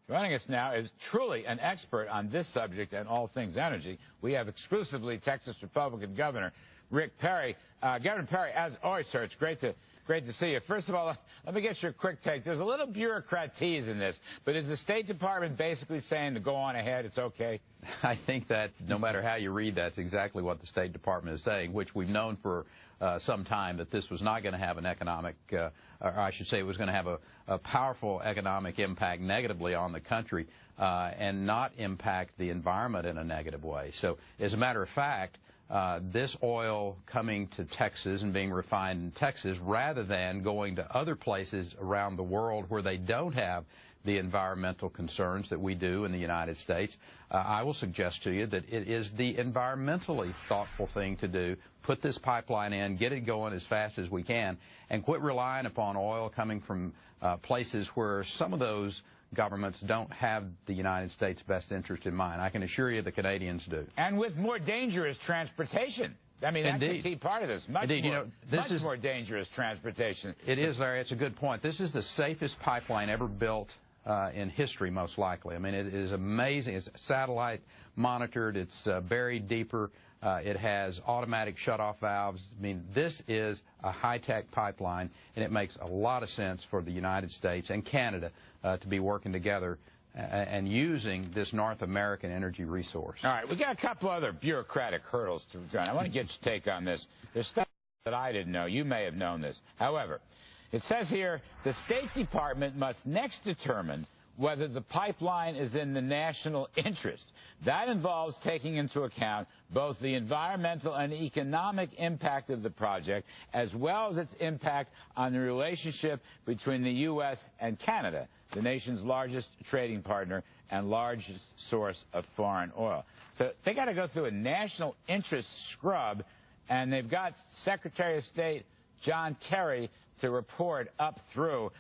Joining us now is truly an expert on this subject and all things energy. We have exclusively Texas Republican Governor Rick Perry. Governor Perry, as always, sir, it's great to see you. First of all, let me get your quick take. There's a little bureaucratese in this, but is the State Department basically saying to go on ahead, it's okay? I think that no matter how you read, that's exactly what the State Department is saying, which we've known for some time that this was not going to have an economic, or I should say it was going to have a powerful economic impact negatively on the country and not impact the environment in a negative way. So as a matter of fact, this oil coming to Texas and being refined in Texas rather than going to other places around the world where they don't have the environmental concerns that we do in the United States, I will suggest to you that it is the environmentally thoughtful thing to do. Put this pipeline in, get it going as fast as we can, and quit relying upon oil coming from places where some of those governments don't have the United States' best interest in mind. I can assure you the Canadians do. And with more dangerous transportation. I mean, that's a key part of this. Much more dangerous transportation. It is, Larry. It's a good point. This is the safest pipeline ever built in history, most likely. I mean, it is amazing. It's satellite monitored. It's buried deeper. It has automatic shutoff valves. I mean, this is a high-tech pipeline, and it makes a lot of sense for the United States and Canada to be working together and using this North American energy resource. All right, we got a couple other bureaucratic hurdles to run. I want to get your take on this. There's stuff that I didn't know. You may have known this. However, it says here the State Department must next determine whether the pipeline is in the national interest. That involves taking into account both the environmental and economic impact of the project, as well as its impact on the relationship between the U.S. and Canada, the nation's largest trading partner and largest source of foreign oil. So they got to go through a national interest scrub, and they've got Secretary of State John Kerry to report up through.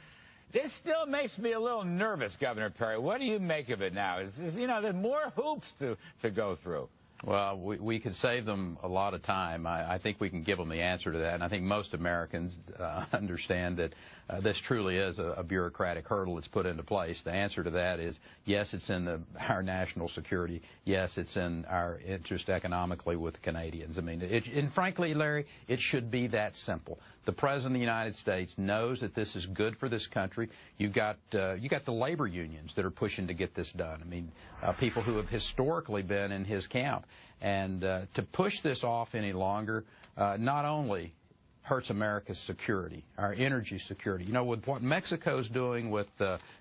This still makes me a little nervous, Governor Perry. What do you make of it now? You know, there's more hoops to go through. Well, we could save them a lot of time. I think we can give them the answer to that, and I think most Americans understand that this truly is a bureaucratic hurdle that's put into place. The answer to that is, yes, it's in our national security. Yes, it's in our interest economically with the Canadians. I mean, and frankly, Larry, it should be that simple. The President of the United States knows that this is good for this country. You got the labor unions that are pushing to get this done. I mean, people who have historically been in his camp. And to push this off any longer not only hurts America's security, our energy security. You know, with what Mexico's doing with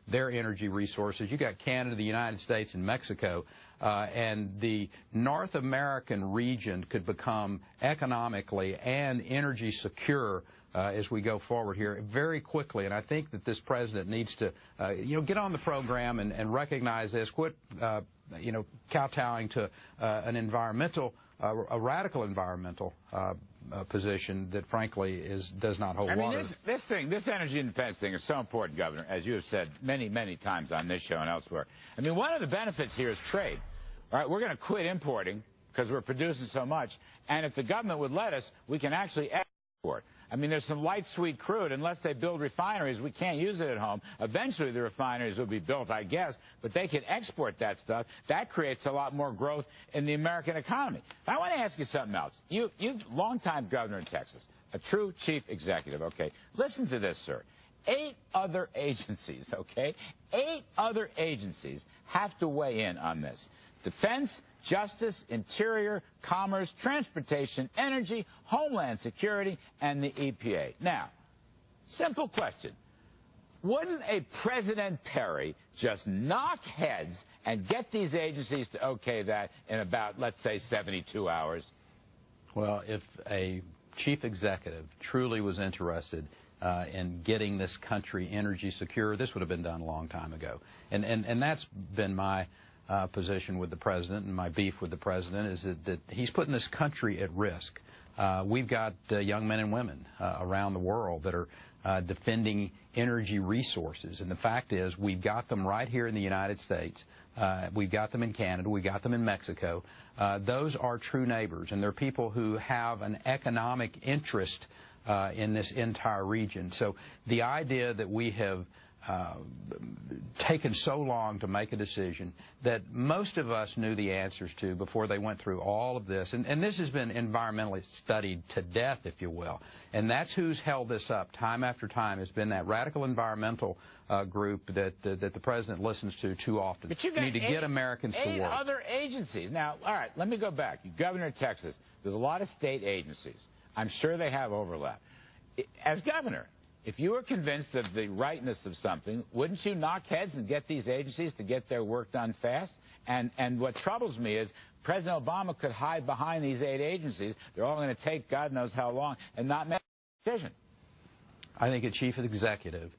their energy resources, you got Canada, the United States, and Mexico, and the North American region could become economically and energy secure as we go forward here very quickly. And I think that this president needs to, get on the program and recognize this, quit, kowtowing to an environmental, a radical environmental position that, frankly, does not hold water. I mean, this energy independence thing is so important, Governor, as you have said many, many times on this show and elsewhere. I mean, one of the benefits here is trade. All right, we're going to quit importing because we're producing so much, and if the government would let us, we can actually export. I mean, there's some light sweet crude. Unless they build refineries, we can't use it at home. Eventually, the refineries will be built, I guess, but they can export that stuff. That creates a lot more growth in the American economy. I want to ask you something else. You're longtime governor in Texas, a true chief executive, okay? Listen to this, sir. 8 other agencies, okay? 8 other agencies have to weigh in on this. Defense, Justice, Interior, Commerce, Transportation, Energy, Homeland Security, and the EPA. Now, simple question. Wouldn't a President Perry just knock heads and get these agencies to okay that in about, let's say, 72 hours? Well, if a chief executive truly was interested in getting this country energy secure, this would have been done a long time ago. And that's been my position with the president, and my beef with the president is that he's putting this country at risk. We've got young men and women around the world that are defending energy resources, and the fact is we've got them right here in the United States. We've got them in Canada. We've got them in Mexico. Those are true neighbors, and they're people who have an economic interest in this entire region. So the idea that we have taken so long to make a decision that most of us knew the answers to before they went through all of this. And this has been environmentally studied to death, if you will. And that's who's held this up time after time, has been that radical environmental group that the president listens to too often. But you need to get Americans to work. 8 other agencies. Now, all right, let me go back. You're governor of Texas. There's a lot of state agencies. I'm sure they have overlap. As governor, if you were convinced of the rightness of something, wouldn't you knock heads and get these agencies to get their work done fast? And what troubles me is President Obama could hide behind these 8 agencies. They're all going to take God knows how long and not make a decision. I think a chief executive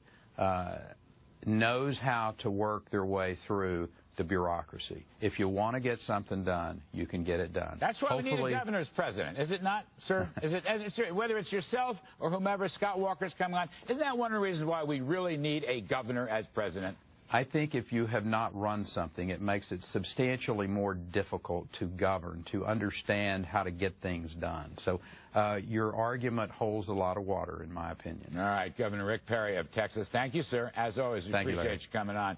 knows how to work their way through the bureaucracy. If you want to get something done, you can get it done. That's why we need a governor as president, is it not, sir? Whether it's yourself or whomever, Scott Walker's coming on, isn't that one of the reasons why we really need a governor as president? I think if you have not run something, it makes it substantially more difficult to govern, to understand how to get things done. So your argument holds a lot of water, in my opinion. All right, Governor Rick Perry of Texas. Thank you, sir. As always, we appreciate you coming on.